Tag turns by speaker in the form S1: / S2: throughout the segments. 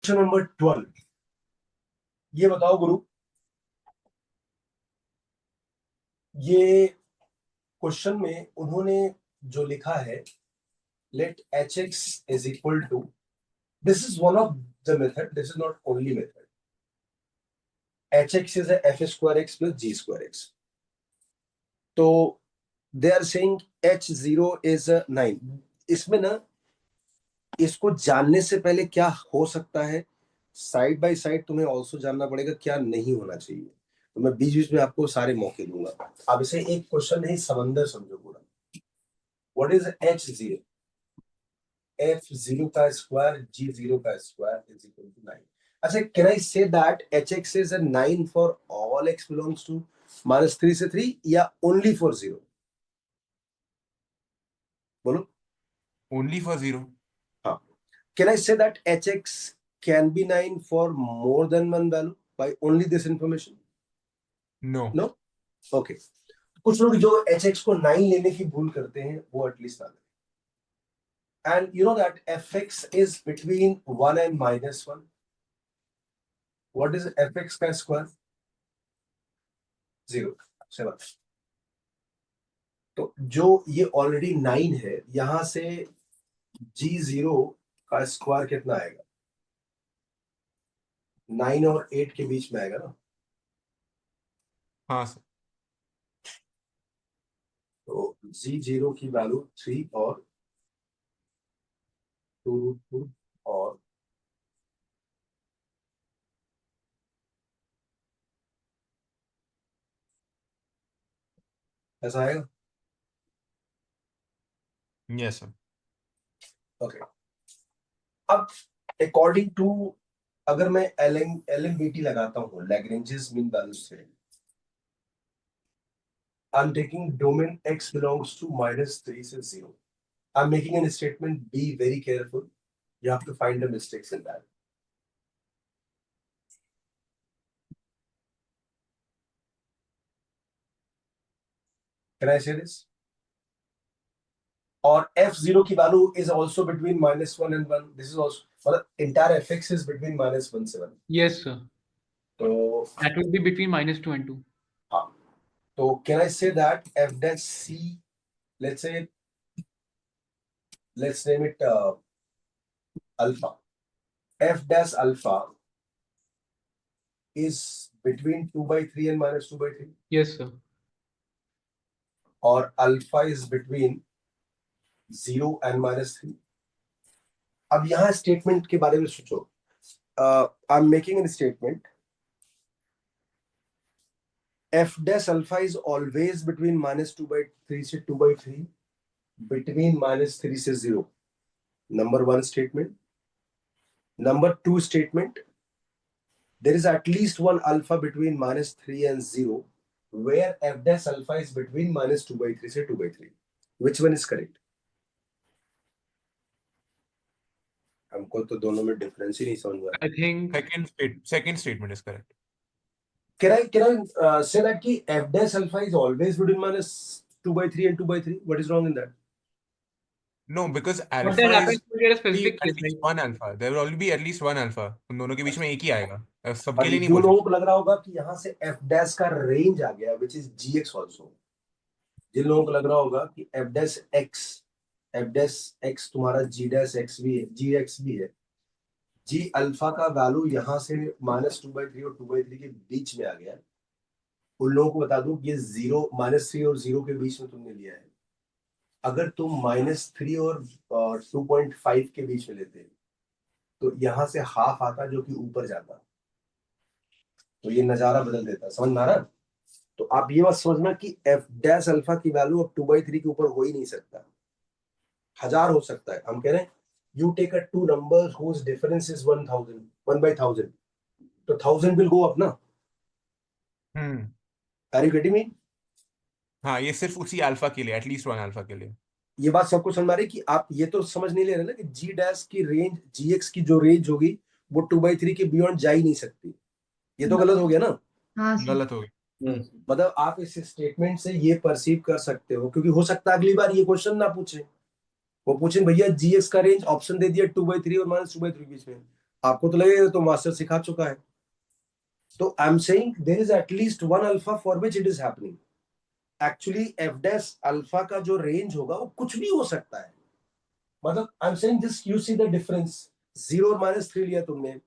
S1: Question number 12, ये बताओ गुरु, ये क्वेश्चन में उन्होंने जो लिखा है, let H X is equal to, this is one of the method, this is not only method, H X is F square X plus G square X. तो they are saying H zero is 9। इसमें ना, इसको जानने से पहले क्या हो सकता है, साइड बाय साइड तुम्हें ऑल्सो जानना पड़ेगा क्या नहीं होना चाहिए। तो मैं बीच बीच में आपको सारे मौके दूंगा। अब इसे एक क्वेश्चन नहीं, समंदर समझो पूरा। What is H zero? F zero का स्क्वायर जी जीरो का स्क्वायर इज इक्वल टू 9। अच्छा, can I say that H X is 9 for all X belongs to -3 से 3, या ओनली फॉर 0? बोलो।
S2: Only for 0.
S1: हाँ। Can I say that H X can be 9 for more than one value by only this information?
S2: No.
S1: No. Okay. कुछ लोग जो H x को 9 लेने की भूल करते हैं वो एटलीस्ट ना लें। And you know that F x is between 1 and -1। What is F x का स्क्वायर? 0 से 1। तो जो ये ऑलरेडी 9 है, यहां से जी जीरो का स्क्वायर कितना आएगा? 9 और 8 के बीच में आएगा ना।
S2: हाँ सर।
S1: तो जी जीरो की वैल्यू 3 और 2√2 और ऐसा आएगा।
S2: Yes sir.
S1: ओके। अब अकॉर्डिंग टू, अगर मैं एलएमबीटी लगाता हूँ, Lagrange's mean value theorem, I'm taking domain x belongs to -3 to 0. I'm making a statement. Be very careful. You have to find the mistakes in that. Can I say this? Or f0 की value is also between -1 and 1. This is also, मतलब entire fx is between -1 से 1.
S3: Yes, sir.
S1: तो
S3: That will be between -2 and 2.
S1: हाँ, तो can I say that f dash c, let's say, let's name it alpha. F dash alpha is between 2/3 and -2/3.
S3: Yes, sir.
S1: और alpha is between 0 and -3। अब यहां statement के बारे में सोचो। I am making an statement, F dash alpha is always between -2/3 से 2/3, between -3 से 0। Number 1 statement. Number 2 statement, there is at least one alpha between -3 and 0 where f dash alpha is between -2/3 से 2/3। which one is correct? हमको तो दोनों में difference ही नहीं समझ में आ रहा।
S3: I think
S2: Second statement is correct.
S1: Can I say that ki f dash alpha is always between -2/3 and 2/3? What is wrong in that?
S2: No, because
S3: what
S2: alpha
S3: that
S2: is
S3: happens to get a
S2: be
S3: specific
S2: at
S3: case,
S2: least
S3: right?
S2: one alpha. There will only be at least one alpha. उन दोनों के बीच में एक ही आएगा। सबके
S1: और
S2: लिए नहीं
S1: जो
S2: पॉसिबल।
S1: लोगों को लग रहा होगा कि यहाँ से f dash का रेंज आ गया, which is gx also, जिन लोगों को लग रहा होगा कि f dash x तुम्हारा g dash x भी है, gx भी है, g अल्फा का वैल्यू यहाँ से -2/3 और 2/3 के बीच में आ गया, उन लोगों को बता दूं कि ये 0, -3 और 0 के बीच में तुमने लिया है। अगर तुम -3 और 2.5 के बीच में लेते तो यहाँ से हाफ आता जो कि ऊपर जाता, तो ये नजारा बदल देता। समझ में आ रहा? तो आप ये बात समझना कि एफ डैश अल्फा की वैल्यू अब 2/3 के ऊपर हो ही नहीं सकता, 1000 हो सकता है। हम कह रहे हैं you take a two number whose difference is 1000, 1/1000, तो 1000 विल गो अप ना। Are you getting me?
S2: हाँ, ये सिर्फ उसी अल्फा के लिए, एटलीस्ट वन अल्फा के लिए।
S1: ये बात सबको समझ में आ रही कि आप ये तो समझ नहीं ले रहे ना कि जी डैश की रेंज, जी एक्स की जो रेंज होगी वो 2/3 के बियॉन्ड जा ही नहीं सकती। ये तो गलत हो गया ना।
S4: हाँ सर।
S2: गलत हो गई।
S1: मतलब आप इस स्टेटमेंट से ये परसीव कर सकते हो, क्योंकि हो सकता है अगली बार ये क्वेश्चन ना पूछे, वो पूछे भैया जीएक्स का रेंज ऑप्शन दे दिया 2/3 और -2/3 के बीच में, आपको तो लगेगा तो मास्टर सिखा चुका है। तो I am saying there is at least one alpha for which it is happening. Actually F dash alpha का जो रेंज होगा वो कुछ भी हो सकता है। मतलब I am saying this, you see the difference, 0 और -3 लिया तुमने,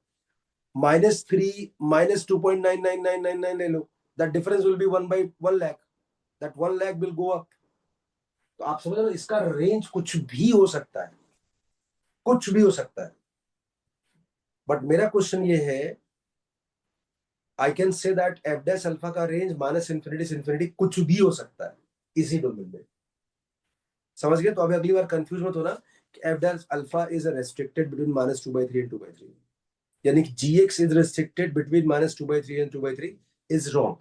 S1: -3 -2.99999 ले लो, that difference will be 1/1 lakh, that 1 lakh will go up. तो आप समझ रहे हो, इसका रेंज कुछ भी हो सकता है, कुछ भी हो सकता है। बट मेरा क्वेश्चन ये है, I can say that F dash alpha का रेंज -∞ से इंफिनिटी कुछ भी हो सकता है इसी डोमेन में। समझ गए? तो अभी अगली बार कंफ्यूज मत होना कि F dash alpha is restricted between -2/3 and 2/3, यानी कि gx is restricted between -2/3 and 2/3 is wrong.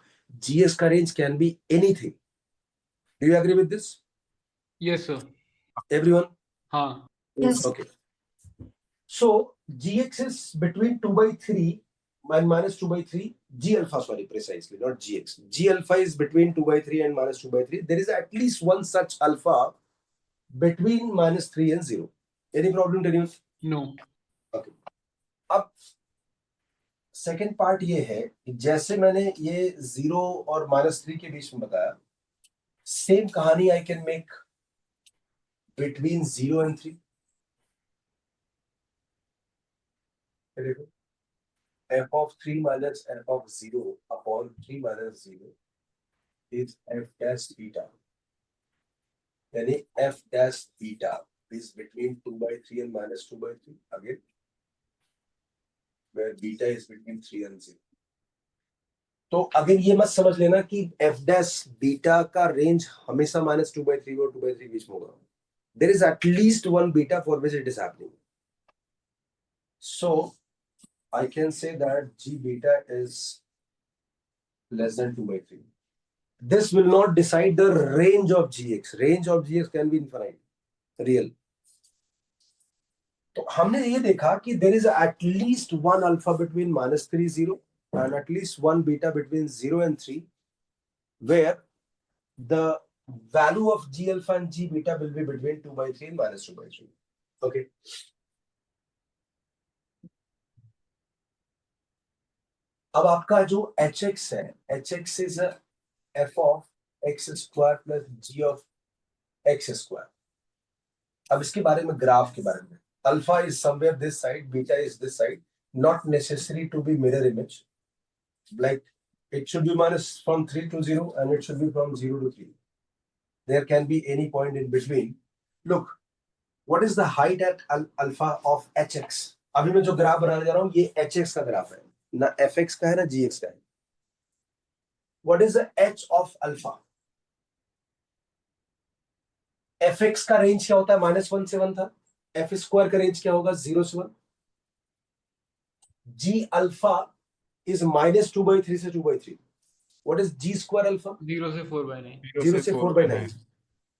S1: gx का range can be anything. Do you agree with this
S3: Yes, sir.
S1: Everyone?
S3: हाँ.
S4: Yes.
S1: Okay. So gx is between 2/3 and -2/3. G alpha, sorry, precisely, not gx. G alpha is between 2/3 and -2/3. There is at least one such alpha between -3 and 0. Any problem to anyone?
S3: No.
S1: Okay. अब second part ये है कि जैसे मैंने ये 0 और -3 के बीच में बताया, सेम कहानी I can make between 0 and 3। देखो, f of 3 minus f of 0 upon 3 minus 0 is f dash beta, यानी f dash beta is between 2/3 and -2/3 again, where beta is between 3 and 0। तो अगर ये मत समझ लेना कि f dash beta का रेंज हमेशा -2/3 और 2/3 बीच में होगा। There is at least one beta for which it is happening. So I can say that g beta is less than 2/3. This will not decide the range of gx. Range of gx can be infinite, real. तो हमने ये देखा कि there is at least one alpha between -3 0 and at least one beta between 0 and 3, where the value of g alpha and g beta will be between 2/3 and -2/3. Okay. अब आपका जो hx है, hx is a f of x square plus g of x square। अब इसके बारे में, graph के बारे में, alpha is somewhere this side, beta is this side, not necessary to be mirror image, like it should be minus from 3 to 0 and it should be from 0 to 3. There can be any point in between. Look, what is the height at alpha of hx? अभी मैं जो graph बनाने जा रहा हूं ये hx का graph है, ना fx का है ना gx का है। What is the h of alpha? fx का रेंज क्या होता है? -1 से 1 था। f स्क्वायर का रेंज क्या होगा? 0 से 1। g अल्फा is -2/3 से 2/3. What is g square alpha?
S3: 0 से 4/9.
S1: 0 से 4/9.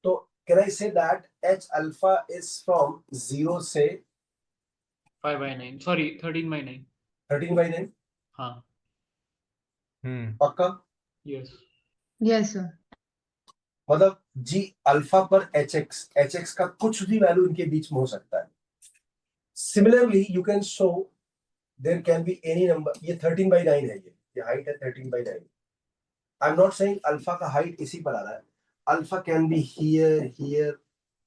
S1: तो can I say that h alpha is from 0 से
S3: 5/9. Sorry, 13/9.
S1: 13/9?
S3: हाँ.
S1: पक्का?
S3: Yes.
S4: Yes, sir.
S1: मतलब g अल्फा पर hx का कुछ भी वैल्यू इनके बीच में हो सकता है। Similarly, you can show there can be any number. ये 13/9 है, ये हाइट है 13/9। I'm not saying अल्फा का हाइट इसी पर आ रहा है। Alpha can be here,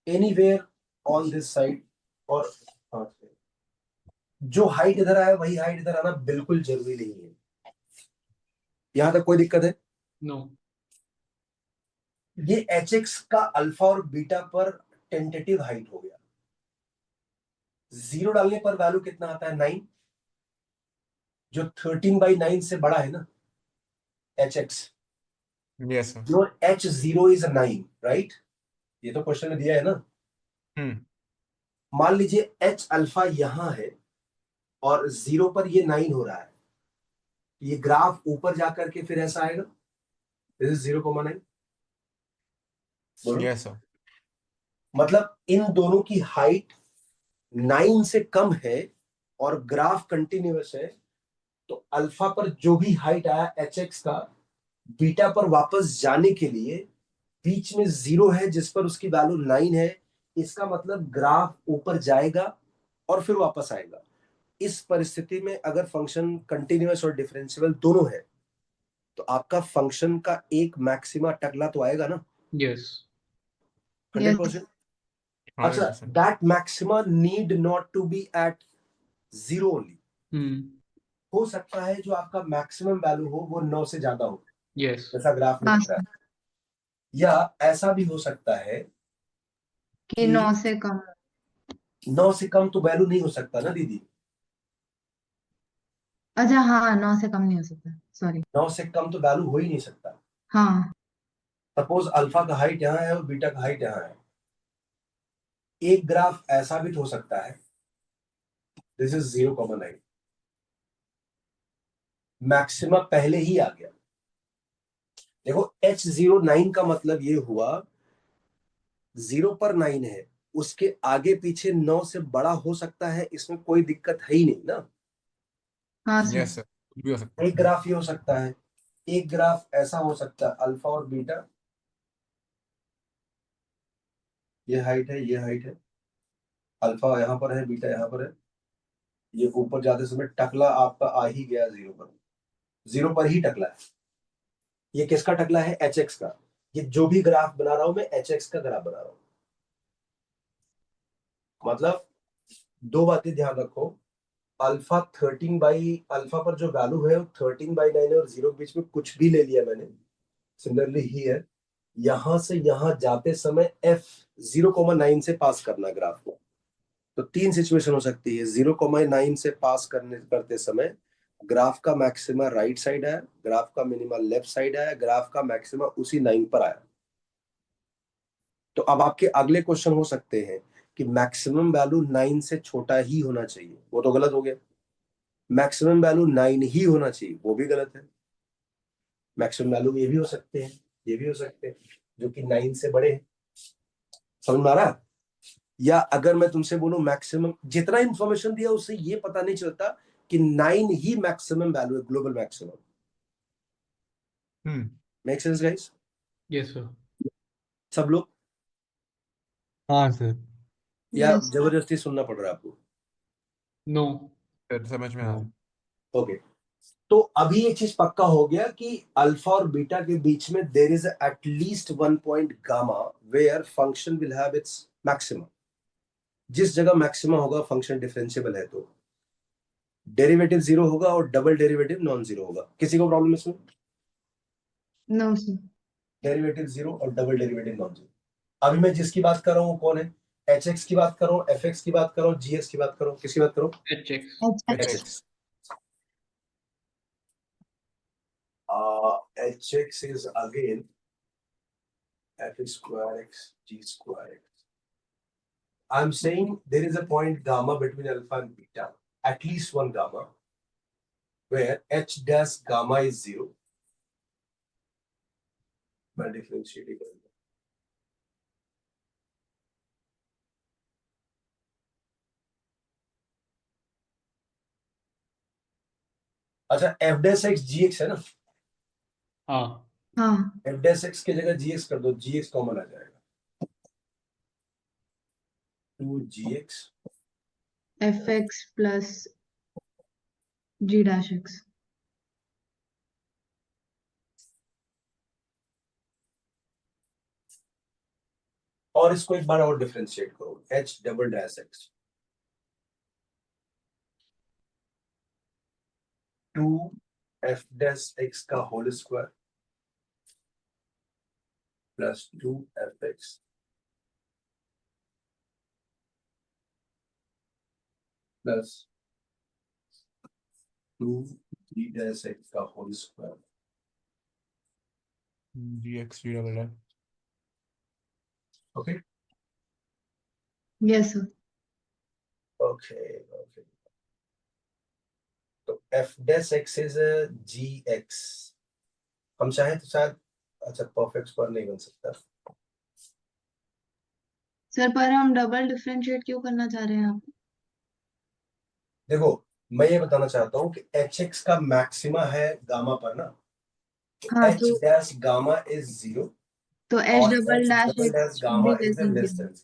S1: anywhere on this side, और जो हाइट इधर आया वही हाइट इधर आना बिल्कुल जरूरी नहीं है। यहां तक कोई दिक्कत है?
S3: No.
S1: ये hx का अल्फा और बीटा पर टेंटेटिव हाइट हो गया। 0 डालने पर वैल्यू कितना आता है? 9, जो 13/9 से बड़ा है ना hx।
S2: Yes, sir.
S1: Your h0 is 9, right? ये तो क्वेश्चन में दिया है ना। मान लीजिए h अल्फा यहां है और 0 पर ये 9 हो रहा है, ये ग्राफ ऊपर जाकर के फिर ऐसा आएगा, दिस इज 0,9।
S2: Yes, sir.
S1: मतलब इन दोनों की हाइट 9 से कम है और ग्राफ कंटिन्यूअस है, तो अल्फा पर जो भी हाइट आया hx का, बीटा पर वापस जाने के लिए बीच में 0 है जिस पर उसकी वैल्यू 9 है। इसका मतलब ग्राफ ऊपर जाएगा और फिर वापस आएगा। इस परिस्थिति में अगर फंक्शन कंटिन्यूअस और डिफरेंशिएबल दोनों है तो आपका फंक्शन का एक मैक्सिमा टकला तो आएगा ना,
S3: Yes.
S1: 100%। अच्छा,
S2: 100%।
S1: That maxima need not to be at 0 only.
S3: Hmm.
S1: हो सकता है जो आपका मैक्सिमम वैल्यू हो वो 9 से ज्यादा हो,
S3: Yes.
S1: जैसा ग्राफ में
S4: हाँ
S1: दिख रहा है। या ऐसा भी हो सकता है
S4: कि 9 से कम।
S1: 9 से कम तो वैल्यू नहीं हो सकता ना दीदी,
S4: अच्छा हाँ 9 से कम नहीं हो सकता, सॉरी।
S1: 9 से कम तो वैल्यू हो ही नहीं सकता।
S4: हाँ
S1: सपोज अल्फा का हाइट यहाँ है और बीटा का हाइट यहाँ है, एक ग्राफ ऐसा भी तो हो सकता है, दिस इज 0,9, मैक्सिमम पहले ही आ गया। देखो H09 का मतलब ये हुआ 0 पर 9 है, उसके आगे पीछे 9 से बड़ा हो सकता है, इसमें कोई दिक्कत है ही नहीं ना।
S4: हाँ
S2: यस
S4: सर।
S2: सर, कुछ भी हो सकता है।
S1: एक ग्राफ ये हो सकता है, एक ग्राफ ऐसा हो सकता है, अल्फा और बीटा, ये हाइट है, ये हाइट है, अल्फा यहाँ पर है, बीटा यहाँ पर है, ये ऊपर जाते समय टकला आपका आ ही गया 0 पर, 0 पर ही टकला है। ये किसका टकला है? HX का। ये जो भी ग्राफ बना रहा हूं मैं HX का ग्राफ बना रहा हूं। मतलब दो बातें ध्यान रखो, अल्फा 13/अल्फा पर जो वैल्यू है वो 13/9 है और 0 के बीच में कुछ भी ले लिया मैंने, सिमिलरली ही है। यहां से यहां जाते समय f 0,9 से पास करना ग्राफ को। तो तीन सिचुएशन हो सकती है, 0,9 से पास करते समय ग्राफ का मैक्सिमा राइट साइड है, ग्राफ का मिनिमा लेफ्ट साइड है, ग्राफ का मैक्सिमा उसी 9 पर आया। तो अब आपके अगले क्वेश्चन हो सकते हैं कि मैक्सिमम वैल्यू 9 से छोटा ही होना चाहिए, वो तो गलत हो गया। मैक्सिमम वैल्यू 9 ही होना चाहिए, वो भी गलत है। मैक्सिमम वैल्यू ये भी हो सकते हैं, ये भी हो सकते हैं, जो कि 9 से बड़े हैं। समझ में आ रहा है? या अगर मैं तुमसे बोलूं मैक्सिमम, जितना इंफॉर्मेशन दिया उससे ये पता नहीं चलता कि 9 ही मैक्सिमम वैल्यू है, global maximum. Make sense guys?
S3: Yes, sir.
S1: सब लोग?
S2: हाँ सर।
S1: या
S4: Yes.
S1: जबरदस्ती सुनना पड़ रहा है आपको?
S3: No.
S2: सर समझ में आ रहा है।
S1: ओके, तो अभी एक चीज पक्का हो गया कि अल्फा और बीटा के बीच में there is at least one point gamma where function will have its maximum. जिस जगह मैक्सिमम होगा फंक्शन डिफरेंशिएबल है, तो डेरिवेटिव 0 होगा और डबल डेरिवेटिव नॉन जीरो होगा। किसी को प्रॉब्लम इसमें?
S4: No sir.
S1: डेरिवेटिव 0 और डबल डेरिवेटिव नॉन जीरो। अभी मैं जिसकी बात कर रहा हूँ कौन है? HX की बात कर रहा हूँ, FX की बात कर रहा हूँ, GX की बात कर रहा हूँ, किसकी बात कर रहा हूँ?
S3: HX.
S1: HX. HX is again fx square x g square x. I'm saying there is a point gamma between alpha and beta, at least one gamma, where h dash gamma is 0. मैं differentiate करूंगा। अच्छा, f dash x gx है ना?
S3: हाँ.
S4: हाँ
S1: f dash x की जगह gx कर दो, gx कॉमन आ जाएगा। 2gx
S4: fx plus g dash x।
S1: और इसको एक बार और डिफरेंशिएट करो, h double dash x 2f dash x का whole square plus 2fx plus 2g dash x का whole square.
S2: GX G double है।
S1: Okay
S4: yes sir.
S1: Okay okay, तो f dash x is gx। हम चाहें तो शायद, अच्छा परफेक्ट स्क्वायर नहीं बन सकता।
S4: सर पर हम डबल डिफरेंशिएट क्यों करना चाह रहे हैं आप?
S1: देखो, मैं ये बताना चाहता हूँ कि hx का मैक्सिमा है गामा पर ना,
S4: हाँ
S1: h
S4: तो
S1: dash गामा इज 0
S4: h
S1: और
S4: double
S1: h
S4: dash
S1: double
S4: x
S1: dash
S4: should be
S1: gamma
S4: less
S1: is
S4: than
S1: less
S4: 0।
S1: Then.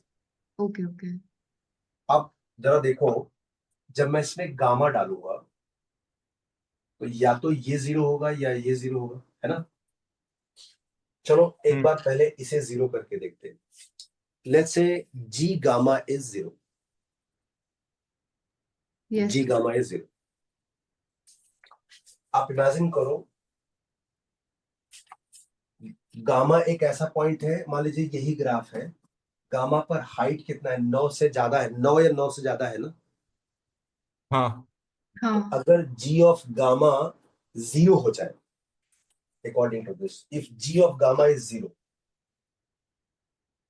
S4: Okay okay.
S1: अब जरा देखो, जब मैं इसमें गामा डालूंगा तो या तो ये 0 होगा या ये 0 होगा, है ना। चलो एक बार पहले इसे 0 करके देखते हैं। Let's say ji gamma is 0,
S4: Yes.
S1: Ji gamma is 0। आप इमेजिन करो गामा एक ऐसा पॉइंट है, मान लीजिए यही ग्राफ है, गामा पर हाइट कितना है, 9 से ज्यादा है, 9 या 9 से ज्यादा है ना।
S2: हाँ
S1: तो
S4: हाँ
S1: अगर g ऑफ गामा 0 हो जाए, according to this, if g of gamma is 0,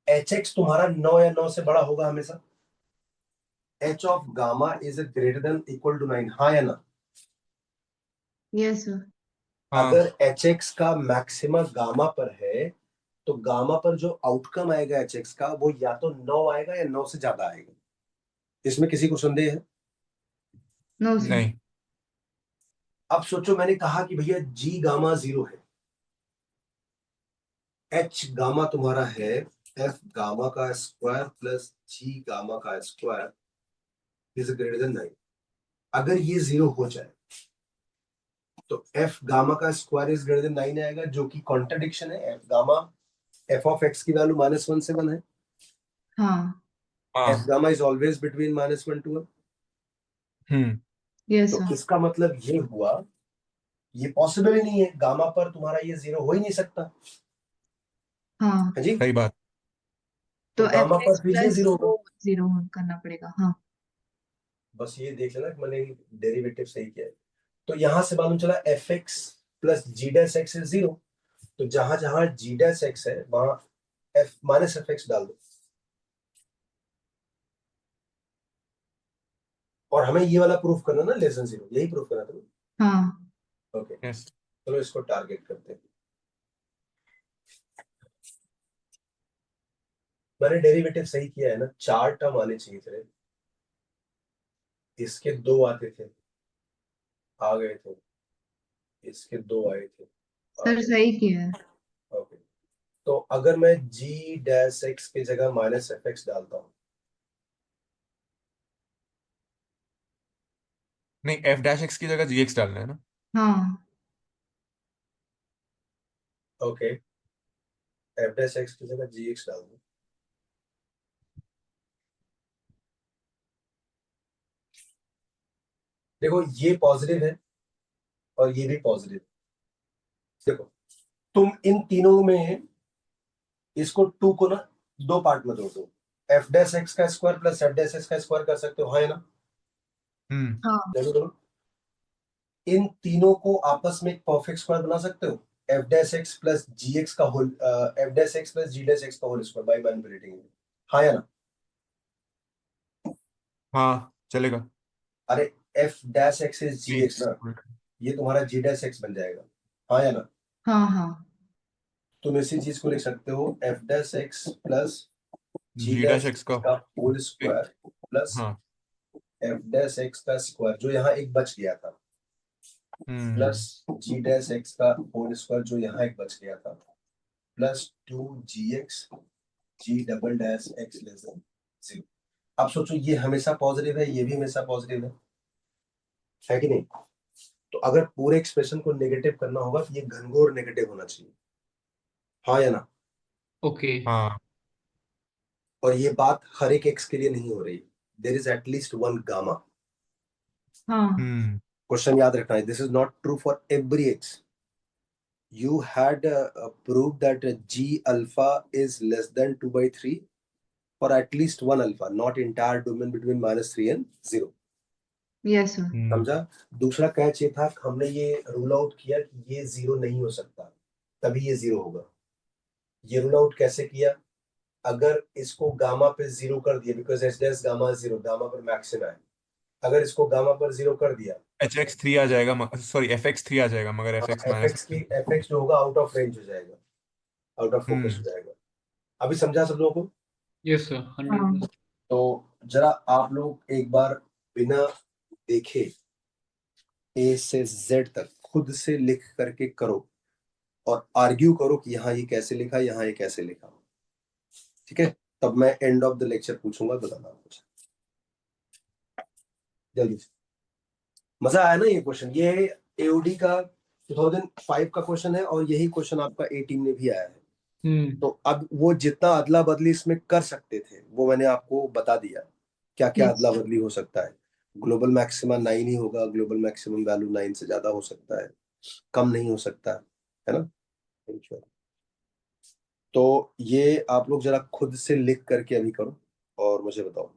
S1: hx तुम्हारा 9 या 9 से बड़ा होगा हमेशा। h of gamma is greater than equal to 9, हाँ या ना।
S4: yes sir.
S2: हाँ
S1: अगर hx का मैक्सिमा गामा पर है तो गामा पर जो आउटकम आएगा hx का वो या तो 9 आएगा या 9 से ज्यादा आएगा। इसमें किसी को संदेह है?
S4: No sir.
S2: नहीं
S1: अब सोचो मैंने कहा कि भैया g गामा 0 है, h गामा तुम्हारा है f गामा का स्क्वायर प्लस g गामा का स्क्वायर इज ग्रेटर देन 9। अगर ये 0 हो जाए तो f गामा का स्क्वायर इज ग्रेटर देन 9 आएगा, जो कि कॉन्ट्रडिक्शन है। f gamma f of x की वैल्यू -1 से 1 है,
S4: हाँ
S2: हाँ
S1: f gamma is always between -1 to 1।
S4: yes
S1: तो
S4: sir.
S1: इसका मतलब ये हुआ, ये पॉसिबल ही नहीं है, गामा पर तुम्हारा ये 0 हो ही नहीं सकता,
S4: हाँ
S1: है जी।
S2: सही बात
S1: तो
S4: तो
S1: गामा पर
S4: fx
S1: फिर ये
S4: प्लस
S1: 0 होगा।
S4: वो 0 करना पड़ेगा। हाँ
S1: बस ये देख लेना कि मैंने डेरिवेटिव सही किया है। तो यहां से मालूम चला F X plus G dash X is 0। तो जहां जहां जी डैश एक्स है वहां एफ माइनस एफ एक्स डाल दो, और हमें ये वाला प्रूफ करना ना, लेस देन 0, यही प्रूफ करना था।
S4: हाँ
S1: ओके
S2: यस
S1: चलो इसको टारगेट करते हैं। मैंने डेरिवेटिव सही किया है ना, 4 टर्म आने चाहिए थे, इसके 2 आते थे, आ गए थे, इसके 2 आए थे, आ
S4: सर
S1: गए।
S4: सही किया है।
S1: ओके तो अगर मैं जी डैश एक्स की जगह माइनस एफ एक्स डालता हूँ,
S2: नहीं एफ डैश एक्स की जगह जी एक्स डालना है ना
S4: हाँ
S1: ओके एफ डैश एक्स की जगह जी एक्स डाल दूँ, देखो ये पॉजिटिव है और ये भी पॉजिटिव। देखो तुम इन तीनों में इसको 2 को ना 2 पार्ट में तोड़ दो, एफ डैश एक्स का square plus F dash X का स्क्वायर कर सकते हो, हाँ है ना।
S4: हाँ
S1: देखो दोनों इन तीनों को आपस में एक परफेक्ट स्क्वायर बना सकते हो, F dash X plus G X का whole, F dash X plus G dash X का होल स्क्वायर बाय मैनिपुलेटिंग, हाँ या ना।
S2: हाँ चलेगा
S1: अरे F dash X is G X
S2: G
S1: ना, ये तुम्हारा जी डैश एक्स बन जाएगा, हाँ या ना।
S4: हाँ हाँ
S1: तुम इसी चीज को लिख सकते हो F dash X plus G
S2: G dash
S1: dash
S2: X का
S1: का होल स्क्वायर प्लस
S2: हाँ
S1: एफ डैश एक्स का स्क्वायर जो यहाँ एक बच गया था, प्लस जी डैश एक्स का होल स्क्वायर जो यहाँ एक बच गया था, plus 2gx G double dash X less than 0। अब सोचो ये हमेशा पॉजिटिव है, ये भी हमेशा पॉजिटिव है कि नहीं। तो अगर पूरे एक्सप्रेशन को नेगेटिव करना होगा तो ये घनघोर नेगेटिव होना चाहिए, हाँ या ना।
S3: ओके
S2: हाँ
S1: और ये बात हर एक एक्स के लिए नहीं हो रही, there is at least one gamma.
S4: हाँ
S1: क्वेश्चन याद रखना है, this is not true for every x. You had proved that g alpha is less than 2/3 for at least one alpha, not entire domain between -3 and 0।
S4: Yes sir.
S1: समझा। दूसरा catch ये था, हमने ये रूल आउट किया कि ये 0 नहीं हो सकता, तभी ये 0 होगा। ये रूल आउट कैसे किया, अगर इसको गामा पे 0 कर दिया, because H dash gamma 0, gamma पर मैक्सिमा है, अगर इसको गामा पर 0 कर दिया,
S2: एच एक्स थ्री आ जाएगा सॉरी एफ एक्स थ्री आ जाएगा मगर F x
S1: F
S2: minus
S1: x की एफ एक्स जो होगा आउट ऑफ रेंज हो जाएगा, आउट ऑफ फोकस हो जाएगा। अभी समझा सब लोगों को।
S3: यस सर
S4: हाँ
S3: 100%।
S1: तो जरा आप लोग एक बार बिना देखे ए से जेड तक खुद से लिख करके करो, और आर्ग्यू करो कि यहाँ ये कैसे लिखा, यहाँ ये कैसे लिखा, ठीक है। तब मैं एंड ऑफ द लेक्चर पूछूंगा, बताना कुछ। जल्दी से। मजा आया ना ये क्वेश्चन? ये एओडी का 2005 का क्वेश्चन है और यही क्वेश्चन आपका 18 में भी आया है। तो अब वो जितना अदला बदली इसमें कर सकते थे वो मैंने आपको बता दिया, क्या क्या
S4: Yes.
S1: अदला बदली हो सकता है। ग्लोबल मैक्सिमा 9 ही होगा, ग्लोबल मैक्सिमम वैल्यू 9 से ज्यादा हो सकता है, कम नहीं हो सकता है ना। तो ये आप लोग जरा खुद से लिख करके अभी करो और मुझे बताओ।